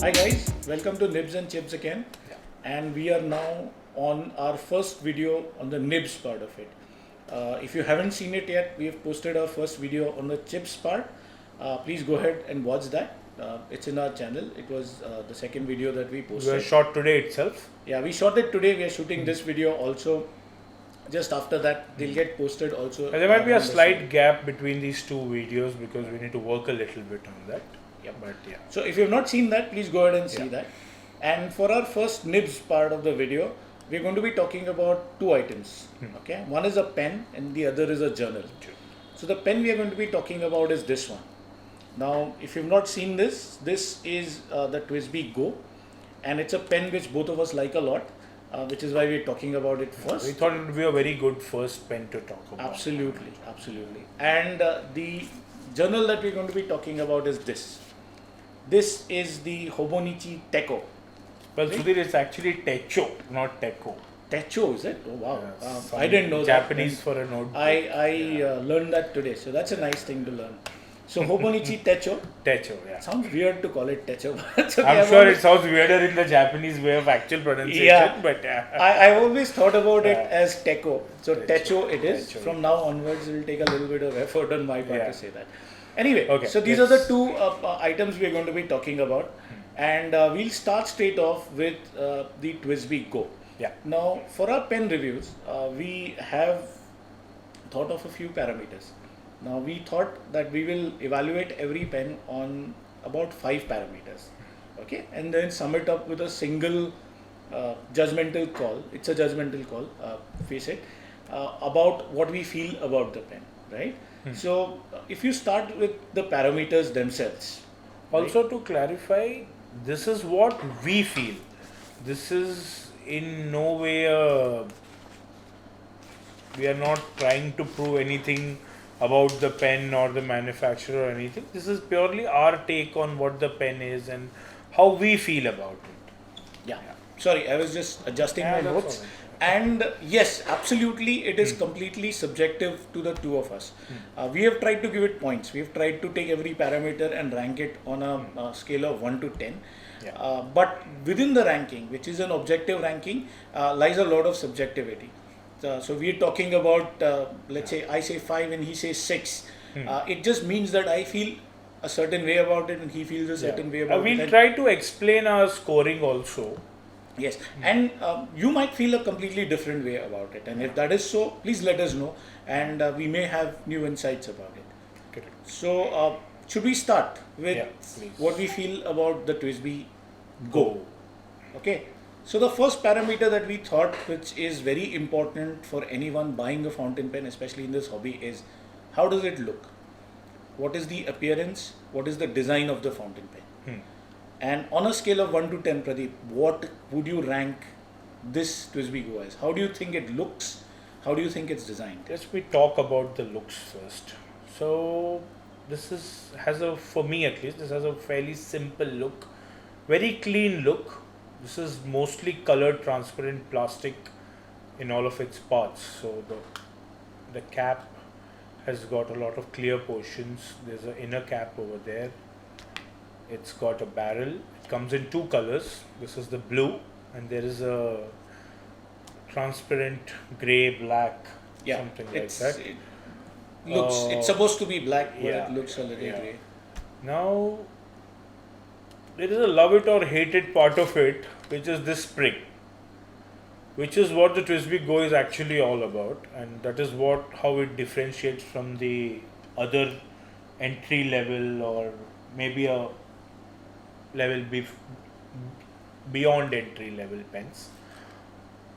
Hi guys, welcome to Nibs and Chips again. And we are now on our first video on the Nibs part of it. If you haven't seen it yet, we have posted our first video on the Chips part. Please go ahead and watch that. It's in our channel. It was the second video that we posted. We shot today itself. Yeah, we shot it today. We are shooting this video also. Just after that, they'll get posted also. There might be a slight gap between these two videos because we need to work a little bit on that. Yeah. But yeah. So if you have not seen that, please go ahead and see that. And for our first Nibs part of the video, we're going to be talking about two items. Okay, one is a pen and the other is a journal. So the pen we are going to be talking about is this one. Now, if you've not seen this, this is the TWSBI GO, and it's a pen which both of us like a lot, which is why we're talking about it first. We thought it would be a very good first pen to talk about. Absolutely, absolutely. And the journal that we're going to be talking about is this. This is the Hobonichi Techo. Well, Sudhir, it's actually Techo, not Techo. Techo, is it? Oh wow! Yes, I didn't know Japanese that. for a notebook. I learned that today, so that's a nice thing to learn. So Hobonichi Techo. Techo, yeah. Sounds weird to call it Techo, but it's okay. I'm sure it sounds weirder in the Japanese way of actual pronunciation, but I always thought about it as Techo. So Techo. Techo it is. Techo. From now onwards, it will take a little bit of effort on my part to say that. Anyway, Okay, so these are the two items we are going to be talking about, and we'll start straight off with the TWSBI GO. Yeah. Now, for our pen reviews, we have thought of a few parameters. Now, we thought that we will evaluate every pen on about 5 parameters, okay, and then sum it up with a single judgmental call. It's a judgmental call, face it, about what we feel about the pen, right? So, if you start with the parameters themselves. also to clarify, this is what we feel. This is in no way we are not trying to prove anything about the pen or the manufacturer or anything. This is purely our take on what the pen is and how we feel about it. Yeah. Sorry, I was just adjusting my that's notes. all right. And yes, absolutely, it is completely subjective to the two of us. We have tried to give it points. We have tried to take every parameter and rank it on a scale of 1 to 10. But within the ranking, which is an objective ranking, lies a lot of subjectivity. So we are talking about, let's say I say 5 and he says 6. It just means that I feel a certain way about it and he feels a certain way about it. We'll try to explain our scoring also. Yes, and you might feel a completely different way about it, and if that is so, please let us know, and we may have new insights about it. Correct. So, should we start with please. what we feel about the TWSBI GO? Okay, so the first parameter that we thought, which is very important for anyone buying a fountain pen, especially in this hobby, is how does it look? What is the appearance? What is the design of the fountain pen? And on a scale of 1 to 10, Pradeep, what would you rank this TWSBI GO as? How do you think it looks? How do you think it's designed? Let me talk about the looks first. So this has a, for me at least, this has a fairly simple look, very clean look. This is mostly colored transparent plastic in all of its parts. So the cap has got a lot of clear portions. There's an inner cap over there. It's got a barrel. It comes in 2 colors. This is the blue, and there is a transparent gray, black, something like that. It looks. It's supposed to be black, but it looks a little gray. Now, there is a love it or hate it part of it, which is this spring, which is what the TWSBI GO is actually all about, and that is how it differentiates from the other entry level or maybe a level beyond entry level pens.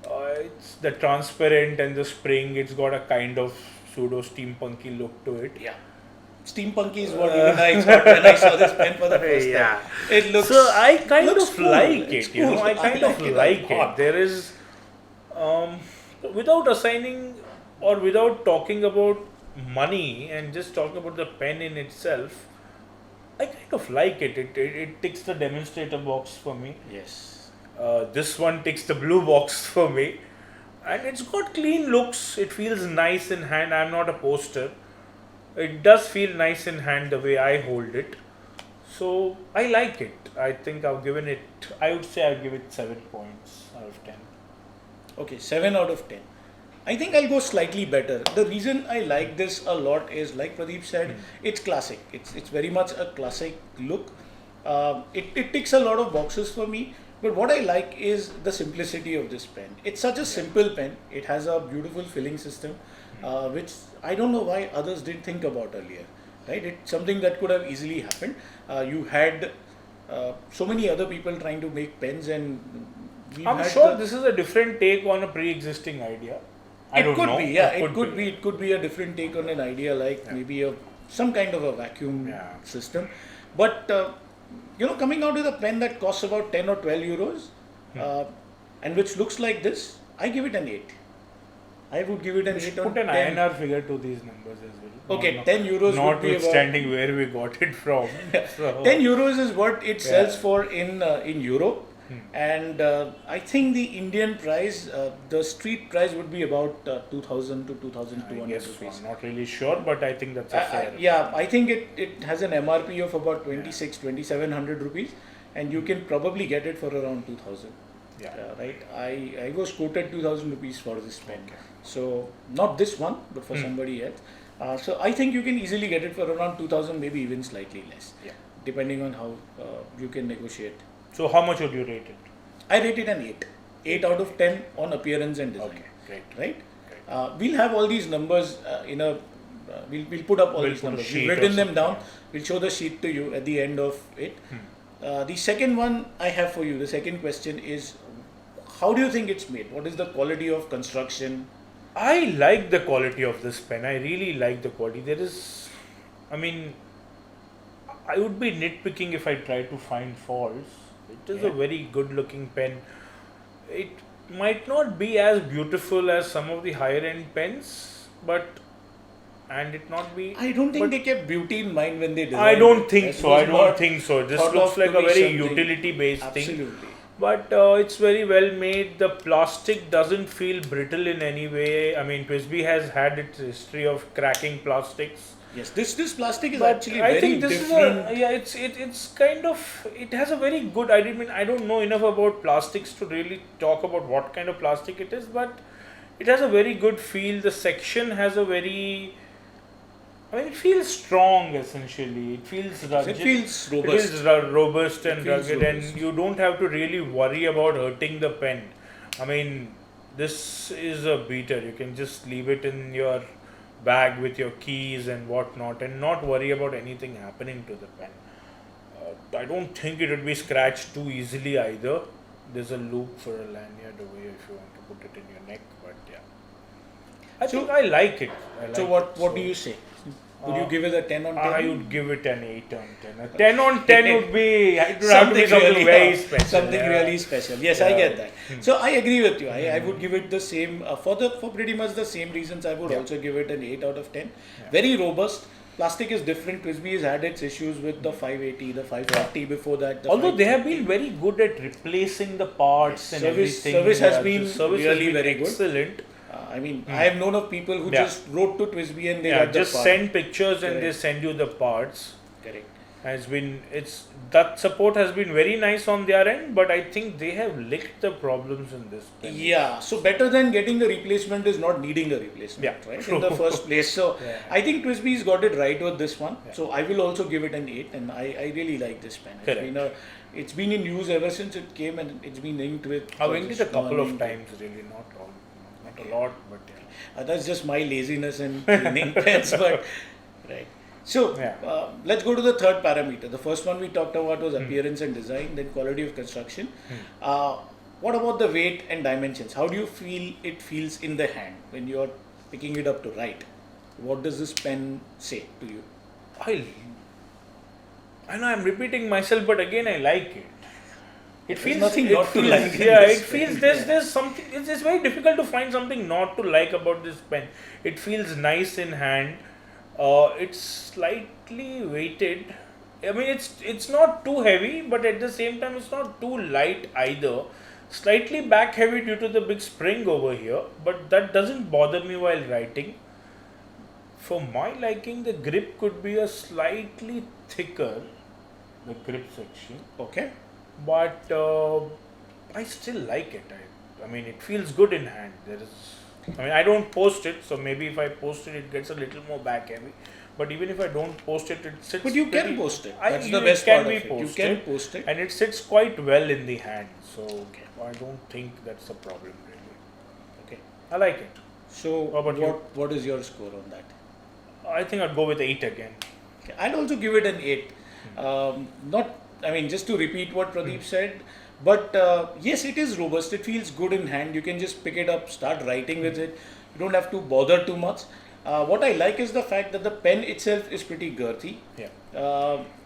It's the transparent and the spring. It's got a kind of pseudo steampunky look to it. Yeah, steampunky is what even I thought when I saw this pen for the first time. It looks. So I kind of cool. like It's it. You know, cool. I kind of like it. There is, without assigning or without talking about money and just talking about the pen in itself, I kind of like it. It ticks the demonstrator box for me. Yes. This one ticks the blue box for me. And it's got clean looks. It feels nice in hand. I'm not a poster. It does feel nice in hand the way I hold it. So I like it. I think I've given it. I would say I'll give it 7 points out of 10. Okay, 7 out of 10. I think I'll go slightly better. The reason I like this a lot is, like Pradeep said, it's classic. It's very much a classic look. It ticks a lot of boxes for me. But what I like is the simplicity of this pen. It's such a simple pen. It has a beautiful filling system, which I don't know why others didn't think about earlier. Right? It's something that could have easily happened. You had so many other people trying to make pens, and I'm sure this is a different take on a pre-existing idea. I don't know. It could be a different take on an idea, like maybe some kind of a vacuum system. But coming out with a pen that costs about 10 or 12 euros, and which looks like this, I give it an 8. I would give it an 8 on put an 10. INR figure to these numbers as well. Okay, 10 euros would be notwithstanding where we got it from. So 10 euros is what it sells for in Europe. And I think the Indian price, the street price would be about 2,000 to 2,200 Yes, rupees. I'm not really sure, but I think that's a fair. I think it has an MRP of about 2,700 rupees, and you can probably get it for around 2,000. Right. I was quoted 2,000 rupees for this pen. So not this one, but for somebody else. So I think you can easily get it for around 2,000, maybe even slightly less, depending on how you can negotiate. So how much would you rate it? I rate it an 8. 8 out of 10 on appearance and design. Okay, great. Right? We'll have all these numbers in a. We'll put up all these numbers. We've written them down. We'll show the sheet to you at the end of it. The second one I have for you, the second question is, how do you think it's made? What is the quality of construction? I like the quality of this pen. I really like the quality. I would be nitpicking if I try to find faults. It is a very good looking pen. It might not be as beautiful as some of the higher end pens, and it not be. I don't think they kept beauty in mind when they designed I don't think it. so. I don't think so. This looks like a very utility based thing. Absolutely. But it's very well made. The plastic doesn't feel brittle in any way. I mean, TWSBI has had its history of cracking plastics. Yes, this plastic is actually I very think this different. it's kind of, it has a very good. I don't know enough about plastics to really talk about what kind of plastic it is, but it has a very good feel. The section has a very, it feels strong essentially. It feels rugged. It feels robust. It is robust and rugged, and you don't have to really worry about hurting the pen. This is a beater. You can just leave it in your bag with your keys and whatnot and not worry about anything happening to the pen. I don't think it would be scratched too easily either. There's a loop for a lanyard over here if you want to put it in your neck, but I think I like it. What do you say? Would you give it a 10 on 10? I would give it an 8 on 10. A 10 on 10 would be something very special. Something really special. Yes, I get that. So I agree with you. I would give it the same, for pretty much the same reasons. I would also give it an 8 out of 10. Very robust. Plastic is different. TWSBI has had its issues with the 580, the 540 before that. Although they have been very good at replacing the parts and everything. Service has been really very good. Excellent. I have known of people who just wrote to TWSBI and they got the just send pictures and they send you the parts. Correct. That support has been very nice on their end, but I think they have licked the problems in this pen. Yeah, so better than getting a replacement is not needing a replacement, right? True. In the first place. So I think TWSBI's got it right with this one. So I will also give it an 8, and I really like this pen. It's been in use ever since it came, and it's been inked with. I've inked it a couple of times, really, not a lot, but that's just my laziness in cleaning pens, but right. So let's go to the third parameter. The first one we talked about was appearance and design, then quality of construction. What about the weight and dimensions? How do you feel it feels in the hand when you're picking it up to write? What does this pen say to you? I know I'm repeating myself, but again I like it. It feels nothing not to like. It feels there's something. It's very difficult to find something not to like about this pen. It feels nice in hand. It's slightly weighted. It's not too heavy, but at the same time it's not too light either. Slightly back heavy due to the big spring over here, but that doesn't bother me while writing. For my liking, the grip could be a slightly thicker, the grip section. Okay. But I still like it. I mean, it feels good in hand. I mean, I don't post it, so maybe if I post it, it gets a little more back heavy. But even if I don't post it, it sits. But you can pretty- post it. I- That's the it best can part of be it. You posted, can post it. and it sits quite well in the hand. So I don't think that's a problem really. Okay. I like it. So How about you? what is your score on that? I think I'd go with 8 again. Okay. I'd also give it an 8. Just to repeat what Pradeep said, but yes, it is robust. It feels good in hand. You can just pick it up, start writing with it. You don't have to bother too much. What I like is the fact that the pen itself is pretty girthy. Yeah.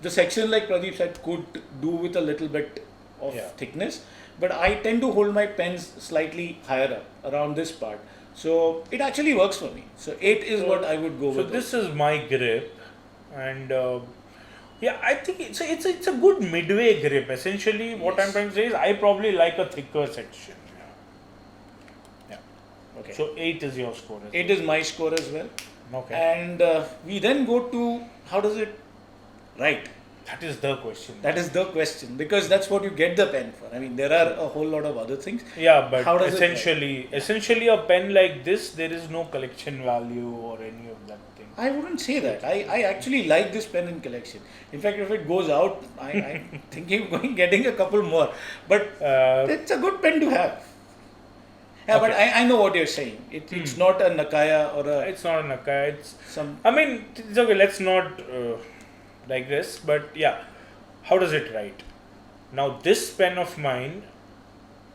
The section, like Pradeep said, could do with a little bit of thickness, but I tend to hold my pens slightly higher up around this part. So it actually works for me. So 8 is what I would go with. So this is my grip, and I think it's a good midway grip. Essentially, what I'm trying to say is I probably like a thicker section. Yeah. Okay. So 8 is your score. 8 is my score as well. Okay. And we then go to how does it write? That is the question. That is the question, because that's what you get the pen for. I mean, there are a whole lot of other things. Yeah, but How does it essentially a pen like this, there is no collection value or any of that thing. I wouldn't say that. I actually like this pen in collection. In fact, if it goes out, I'm thinking of getting a couple more. But it's a good pen to have. Yeah, Okay. but I know what you're saying. It's not a Nakaya or a It's not a Nakaya. It's some. I mean, it's okay. Let's not digress. But yeah, how does it write? Now this pen of mine,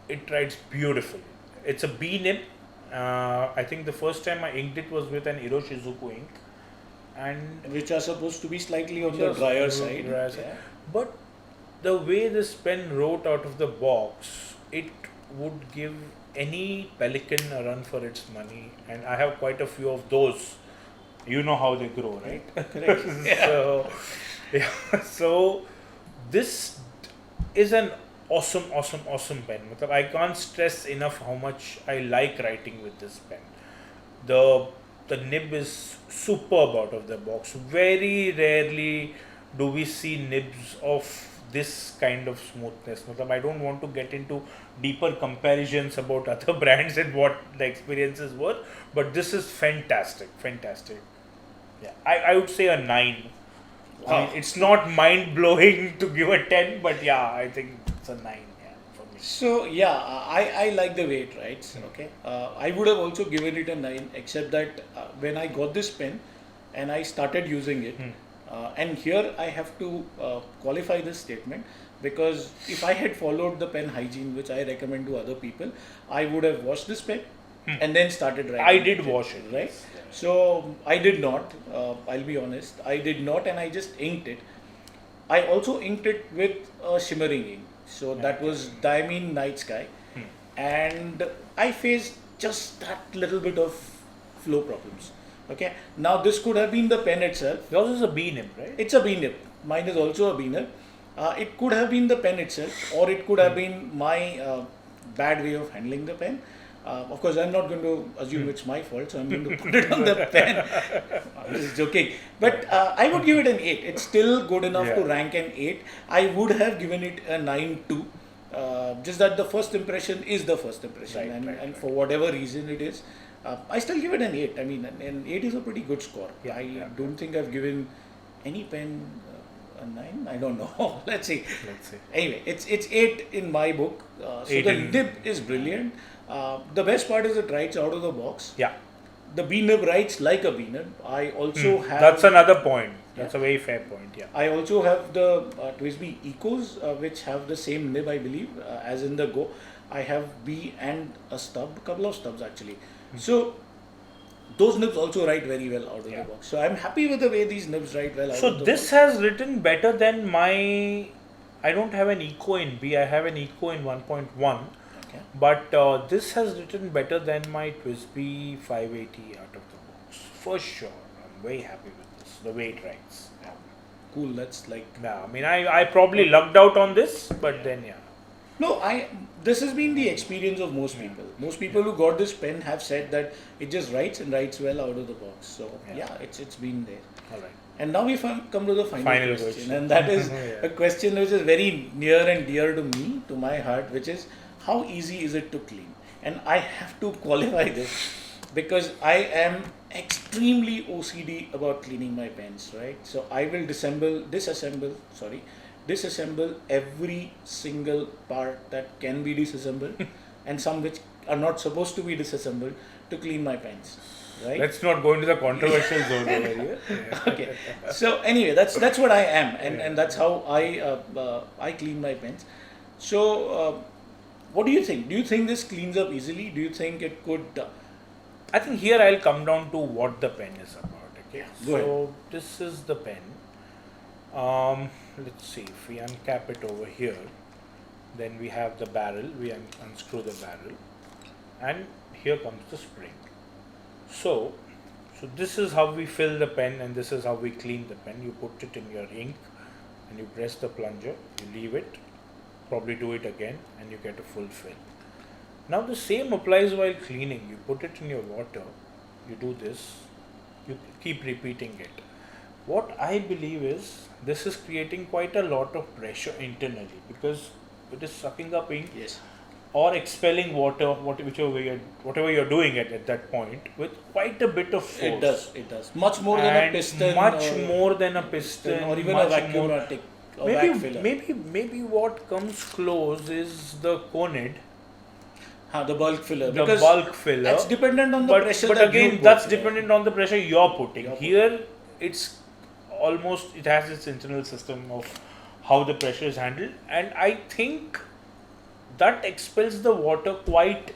it writes beautifully. It's a B nib. I think the first time I inked it was with an Iroshizuku ink, and Which are supposed to be slightly on the just drier side. drier side. Yeah. But the way this pen wrote out of the box, it would give any pelican a run for its money, and I have quite a few of those. You know how they grow, right? Correct. So this is an awesome pen. Matlab, I can't stress enough how much I like writing with this pen. The nib is superb out of the box. Very rarely do we see nibs of this kind of smoothness. Matlab, I don't want to get into deeper comparisons about other brands and what the experiences were, but this is fantastic. Yeah, I would say a 9. Wow. I mean, it's not mind blowing to give a 10, but yeah, I think it's a 9. Yeah, for me. So yeah, I like the way it writes. Okay, I would have also given it a 9, except that when I got this pen and I started using it, and here I have to qualify this statement, because if I had followed the pen hygiene which I recommend to other people, I would have washed this pen and then started writing. I did with wash it, right? yes. So I did not. I'll be honest, I did not, and I just inked it. I also inked it with a shimmering ink. So that was Diamine Night Sky, and I faced just that little bit of flow problems. Okay. Now this could have been the pen itself. Yours is a B nib, right? It's a B nib. Mine is also a B nib. It could have been the pen itself, or it could have been my bad way of handling the pen. Of course, I'm not going to assume it's my fault, so I'm going to put it on the pen. I'm just joking. But I would give it an 8. It's still good enough to rank an 8. I would have given it a 9 too. Just that the first impression is the first impression, and for whatever reason it is, I still give it an 8. I mean, an 8 is a pretty good score. I don't think I've given any pen a 9. I don't know. Let's see. Anyway, it's 8 in my book. So the nib is brilliant. The best part is it writes out of the box. Yeah. The B nib writes like a B nib. I also have. That's another point. That's a very fair point. Yeah. I also have the TWSBI Ecos, which have the same nib, I believe, as in the Go. I have B and a stub, couple of stubs actually. So those nibs also write very well out of the box. So I'm happy with the way these nibs write well out of the box. So this has written better than my. I don't have an Eco in B. I have an Eco in 1.1. Okay. But this has written better than my TWSBI 580 out of the box. For sure. I'm very happy with this. The way it writes. Yeah. Cool. That's like. Yeah, I mean, I probably lucked out on this, but then yeah. No, this has been the experience of most people. Most people who got this pen have said that it just writes and writes well out of the box. So yeah, it's been there. All right. And now we come to the final question, question. and that is Yeah. a question which is very near and dear to me, to my heart, which is how easy is it to clean? And I have to qualify this because I am extremely OCD about cleaning my pens, right? So I will disassemble every single part that can be disassembled and some which are not supposed to be disassembled to clean my pens, right? Let's not go into the controversial zone over here. Yeah. Okay, so anyway, that's what I am, and that's how I clean my pens. So what do you think? Do you think this cleans up easily? Do you think it could I think here I'll come down to what the pen is about. Okay, Go ahead. so this is the pen. Let's see, if we uncap it over here, then we have the barrel. We unscrew the barrel, and here comes the spring. So this is how we fill the pen, and this is how we clean the pen. You put it in your ink, and you press the plunger. You leave it, probably do it again, and you get a full fill. Now the same applies while cleaning. You put it in your water, you do this, you keep repeating it. What I believe is this is creating quite a lot of pressure internally because it is sucking up ink yes? or expelling water, whatever you're doing at that point with quite a bit of force. It does. Much more than a And piston. much more than a piston, or even a much vacuum more- or vac filler. Maybe what comes close is the conid, The bulk filler. the because bulk filler. That's dependent on the but pressure. but that again, you put, that's right? dependent on the pressure you're putting. You're Here, it's almost, it has its internal system of how the pressure is handled, and I think that expels the water quite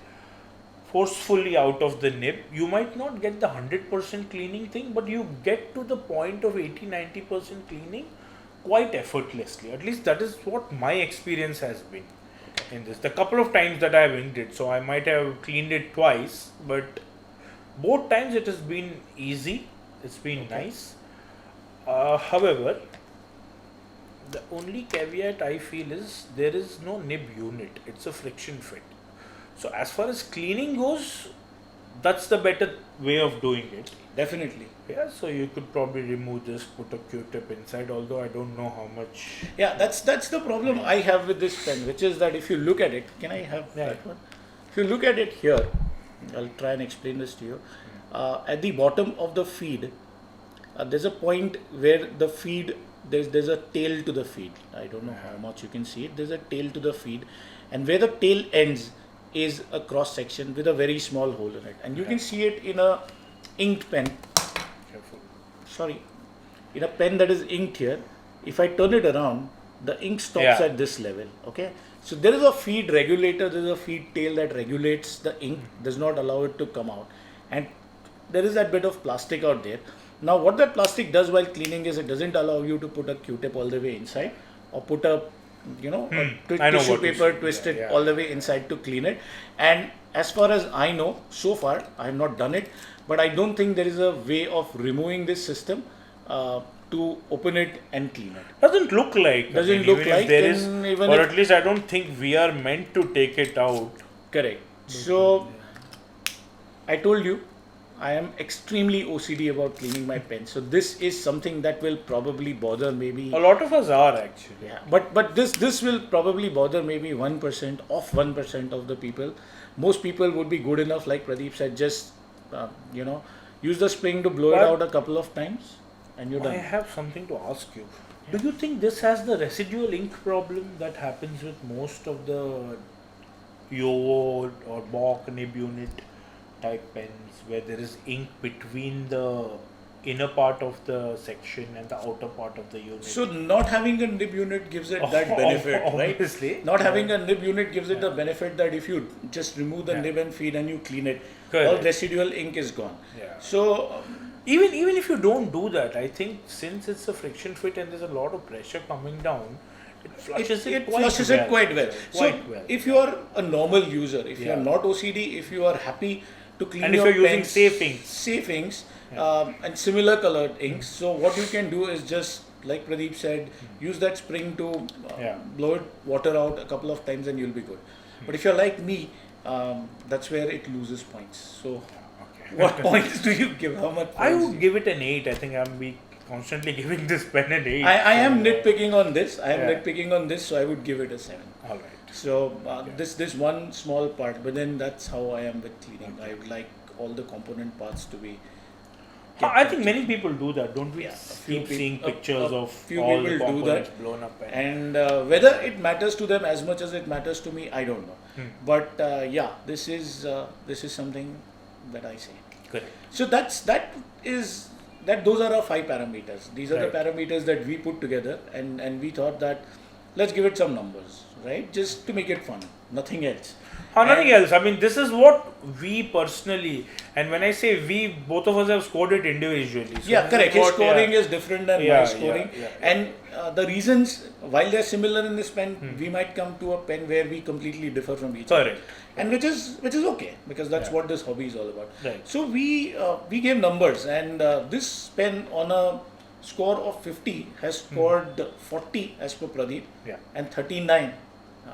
forcefully out of the nib. You might not get the 100% cleaning thing, but you get to the point of 80-90% cleaning quite effortlessly. At least that is what my experience has been in this. The couple of times that I have inked it, so I might have cleaned it twice, but both times it has been easy. It's been nice. However, the only caveat I feel is there is no nib unit. It's a friction fit. So as far as cleaning goes, that's the better way of doing it. Definitely. Yeah, so you could probably remove this, put a Q-tip inside, although I don't know how much. Yeah, that's the problem I have with this pen, which is that if you look at it, can I have Yeah. that one? If you look at it here, I'll try and explain this to you. At the bottom of the feed, there's a point where the feed, there's a tail to the feed. I don't know how much you can see it. There's a tail to the feed, and where the tail ends is a cross section with a very small hole in it, and you can see it in a inked pen. Careful. Sorry, in a pen that is inked here. If I turn it around, the ink stops Yeah. at this level. Okay, so there is a feed regulator. There is a feed tail that regulates the ink, does not allow it to come out, and there is that bit of plastic out there. Now, what that plastic does while cleaning is it doesn't allow you to put a Q-tip all the way inside, or put a I know tissue what you paper, said. twist Yeah, it yeah. all the way inside to clean it. And as far as I know, so far I have not done it, but I don't think there is a way of removing this system to open it and clean it. Doesn't look like. Doesn't look even like, if there is, and even or if- at least I don't think we are meant to take it out. Correct. So I told you, I am extremely OCD about cleaning my pen. So this is something that will probably bother maybe. A lot of us are actually. Yeah, but this will probably bother maybe 1% of 1% of the people. Most people would be good enough, like Pradeep said, just use the spring to blow it But- out a couple of times, and you're I done. have something to ask you. Do you think this has the residual ink problem that happens with most of the Yovo or Bock nib unit type pens, where there is ink between the inner part of the section and the outer part of the unit? So not having a nib unit gives it that benefit, right? Obviously. Not having a nib unit gives it the benefit that if you just remove the nib and feed and you clean it, all Correct. residual ink is gone. Yeah. So Even if you don't do that, I think since it's a friction fit and there's a lot of pressure coming down, it flushes it quite flushes well. it quite well. Quite So well. if you are a normal user, if you Yeah. are not OCD, if you are happy to clean And if your you're using pens, safe inks. and similar colored inks, so what you can do is just like Pradeep said, use that spring to Yeah. blow it water out a couple of times and you'll be good. But if you're like me, that's where it loses points. So Okay. what points do you give? How much? I points would give it an 8. I think I'm constantly giving this pen an 8. I am nitpicking on this. Yeah. nitpicking on this, so I would give it a 7. All right. So this one small part, but then that's how I am with cleaning. I would like all the component parts to be. I think many people do that, don't we? Yeah, Keep seeing pictures of few all the people do components that. blown up. And whether it matters to them as much as it matters to me, I don't know. But yeah, this is something that I say. Correct. So those are our 5 parameters. These are Right. the parameters that we put together, and we thought that let's give it some numbers, right? Just to make it fun, nothing else. Nothing else. I mean, this is what we personally, and when I say we, both of us have scored it individually. So Yeah, this correct. is His what- scoring yeah. is different than Yeah, my scoring, and the reasons, while they're similar in this pen, we might come to a pen where we completely differ from each other. Correct. And which is okay, because that's Yeah. what this hobby is all about. Right. So we gave numbers, and this pen on a score of 50 has scored 40 as per Pradeep, Yeah. and 39.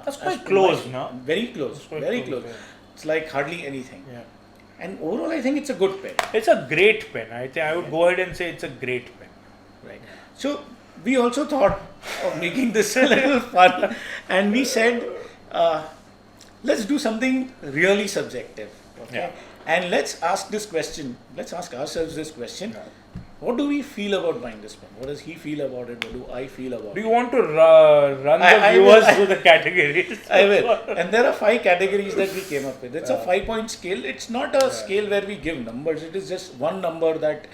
That's as quite per close, my- no? Very close, That's quite very close, close. yeah. It's like hardly anything. Yeah. And overall, I think it's a good pen. It's a great pen. I think I would go ahead and say it's a great pen. Right. So we also thought of making this a little fun, and we said, let's do something really subjective. Okay. Yeah. And let's ask this question. Let's ask ourselves this question. Yeah. What do we feel about buying this pen? What does he feel about it? What do I feel about Do it? you want to run the I will- viewers through the categories? I will. And there are 5 categories that we came up with. It's a 5-point scale. It's not a scale where we give numbers. It is just one number that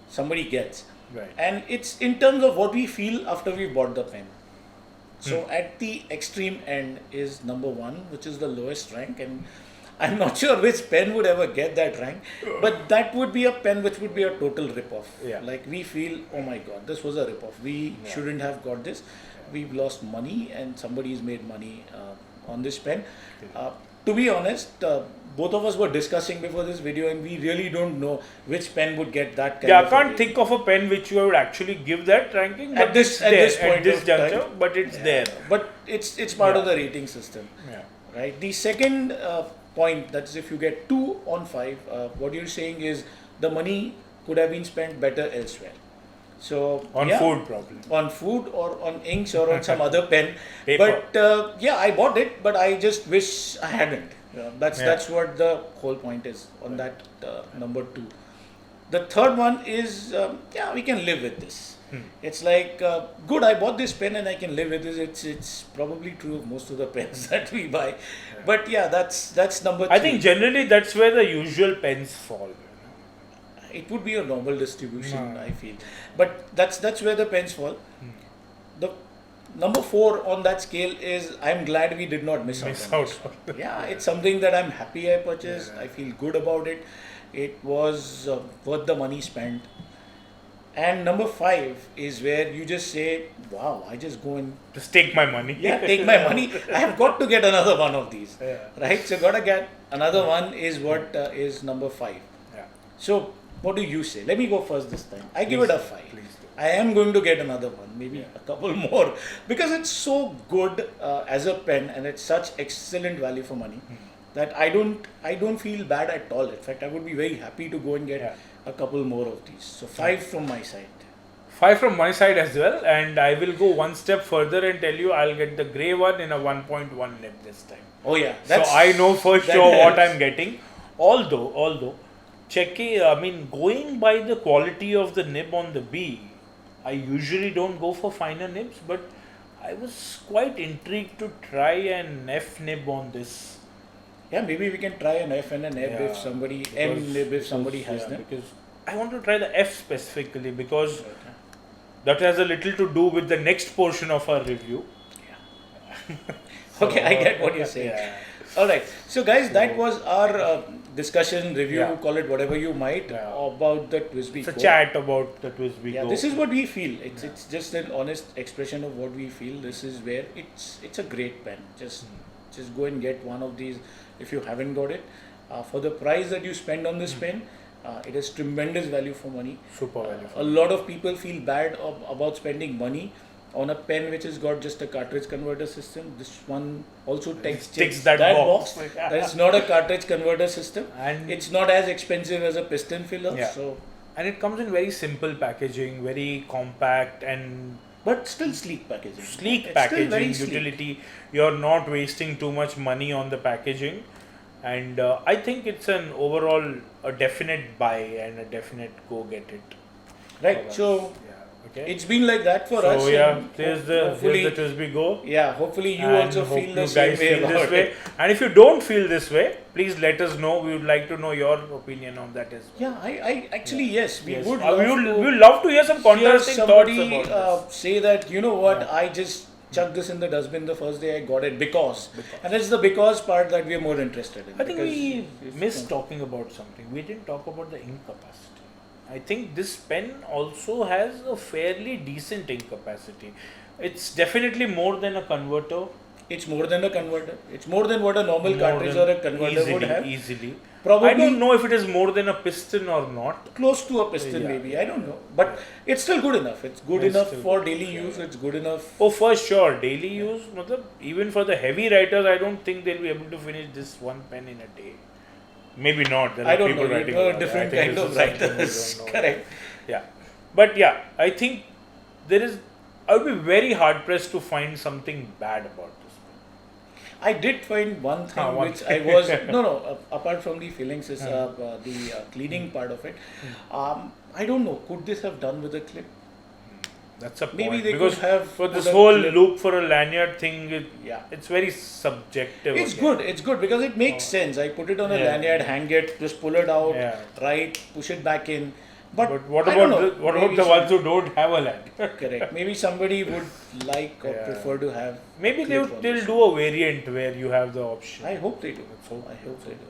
somebody gets. Right. And it's in terms of what we feel after we bought the pen. So at the extreme end is number 1, which is the lowest rank, and I'm not sure which pen would ever get that rank, but that would be a pen which would be a total rip-off. Yeah. Like we feel, oh my god, this was a rip-off. We shouldn't have got this. We've lost money, and somebody's made money on this pen. To be honest, both of us were discussing before this video, and we really don't know which pen would get that kind Yeah, I of can't a think of a pen which you would actually give that ranking. At But this- it's at there, this point at this of juncture, time. but it's there. But it's part of the rating system. Yeah. Right. The second point, that's if you get 2 on 5, what you're saying is the money could have been spent better elsewhere. So On yeah, food, probably. on food or on inks or on some other pen. Paper. But yeah, I bought it, but I just wish I hadn't. That's Yeah. that's what the whole point is on that number 2. The third one is yeah, we can live with this. It's like good. I bought this pen and I can live with this. It's probably true of most of the pens that we buy, but yeah, that's number 3. I think generally that's where the usual pens fall. It would be a normal distribution, No. I feel, but that's where the pens fall. The number 4 on that scale is I'm glad we did not miss out on this. Yeah, it's something that I'm happy I purchased. I feel good about it. It was worth the money spent. And number 5 is where you just say, wow, I just go and Just take my money. take my money. I have got to get another one of these. Yeah. Right? So gotta get another one is what is number 5. Yeah. So what do you say? Let me go first this time. I give it a 5. Please do. I am going to get another one, maybe a couple more, because it's so good as a pen and it's such excellent value for money that I don't feel bad at all. In fact, I would be very happy to go and get a couple more of these. So 5 from my side. 5 from my side as well, and I will go one step further and tell you I'll get the grey one in a 1.1 nib this time. Oh yeah, So I know for that sure what helps. I'm getting. Although, going by the quality of the nib on the B, I usually don't go for finer nibs, but I was quite intrigued to try an F nib on this. Yeah, maybe we can try an F and an Nib if Yeah, somebody because- M nib if somebody because- has yeah, them. Because I want to try the F specifically because that has a little to do with the next portion of our review. Okay, I get what you're saying. Yeah. All right. So, guys, that was our discussion, review, Yeah. call it whatever you might, Yeah. about the TWSBI It's a Go. chat about the TWSBI Yeah, Go. this is what we feel. It's just an honest expression of what we feel. This is where it's a great pen. Just go and get one of these if you haven't got it. For the price that you spend on this pen, it is tremendous value for money. super value. A lot of people feel bad about spending money on a pen which has got just a cartridge converter system. This one also Ticks checks that box. That is not a cartridge converter system. And It's not as expensive as a piston filler. Yeah. So and it comes in very simple packaging, very compact and But still sleek packaging. sleek It's packaging, still very sleek. utility. You're not wasting too much money on the packaging, and I think it's an overall a definite buy and a definite go get it. Right. for us. So Yeah. Okay. it's been like that for us. So yeah, and here's the hopefully, TWSBI Go. yeah. Hopefully you And also hope feel you the same guys way feel about this way. it. And if you don't feel this way, please let us know. We would like to know your opinion on that as well. Yeah. I actually yes. We Yes. would we love would to we would love to hear some hear contrasting somebody thoughts about this. say that you know what, Yeah. I just chucked this in the dustbin the first day I got it because. And it's the because part that we are more interested in. I think because we if- missed talking about something. We didn't talk about the ink capacity. I think this pen also has a fairly decent ink capacity. It's definitely more than a converter. It's more than a converter. It's more than what a normal More cartridge than- or a converter would have. Easily. Probably I don't know if it is more than a piston or not. close to a piston, Yeah, maybe. yeah, I don't know. But it's still good enough. It's good It's enough still for good, daily yeah. use. It's good enough. Oh, for sure. Daily use, matlab, even for the heavy writers, I don't think they'll be able to finish this one pen in a day. Maybe not. There are I don't people know. writing You're a about it. I different think kind this of is something we writers. don't know. Correct. Yeah. But yeah, I think there is. I would be very hard pressed to find something bad about this pen. I did find one thing one which I was apart from the fillings is the cleaning part of it. I don't know. Could this have done with a clip? That's a Maybe point. they Because could have for put this a whole clip. loop for a lanyard thing, Yeah. it's very subjective. It's again. good. It's good because it makes sense. I put it on a Yeah. lanyard, hang it, just pull it out, Yeah. right, push it back in. But what I don't about know, what about maybe the some- ones who don't have a lanyard? Correct. Maybe somebody would like or Yeah. prefer to have. Maybe clip on they'll this. do a variant where you have the option. I hope they do. Let's hope. I hope they do.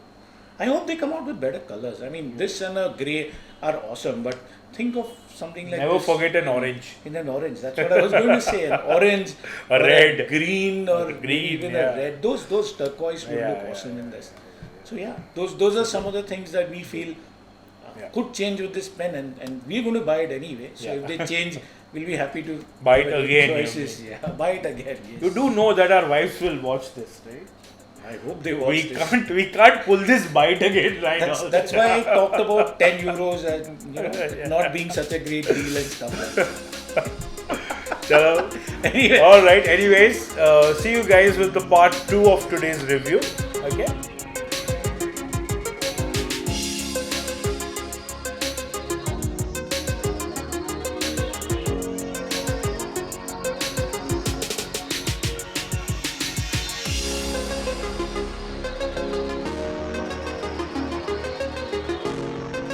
I hope they come out with better colors. I mean, this and a grey are awesome, but think of something like Never this forget an orange. in an orange. That's what I was going to say. An orange, A or red. green, or green, maybe even yeah. a red. Those turquoise would Yeah, look yeah, awesome in yeah, this. So yeah, those are some of the things that we feel Yeah. could change with this pen, and we're going to buy it anyway. So Yeah. if they change, we'll be happy to Buy it give good again, you Choices. Yeah, buy it again. Yes. You do know that our wives will watch this, right? I hope they watch this. We can't pull this bite again right now. That's why I talked about 10 euros and Yeah. not being such a great deal and stuff like that. Chalo. Anyway. All right. Anyways, see you guys with the part 2 of today's review. Okay.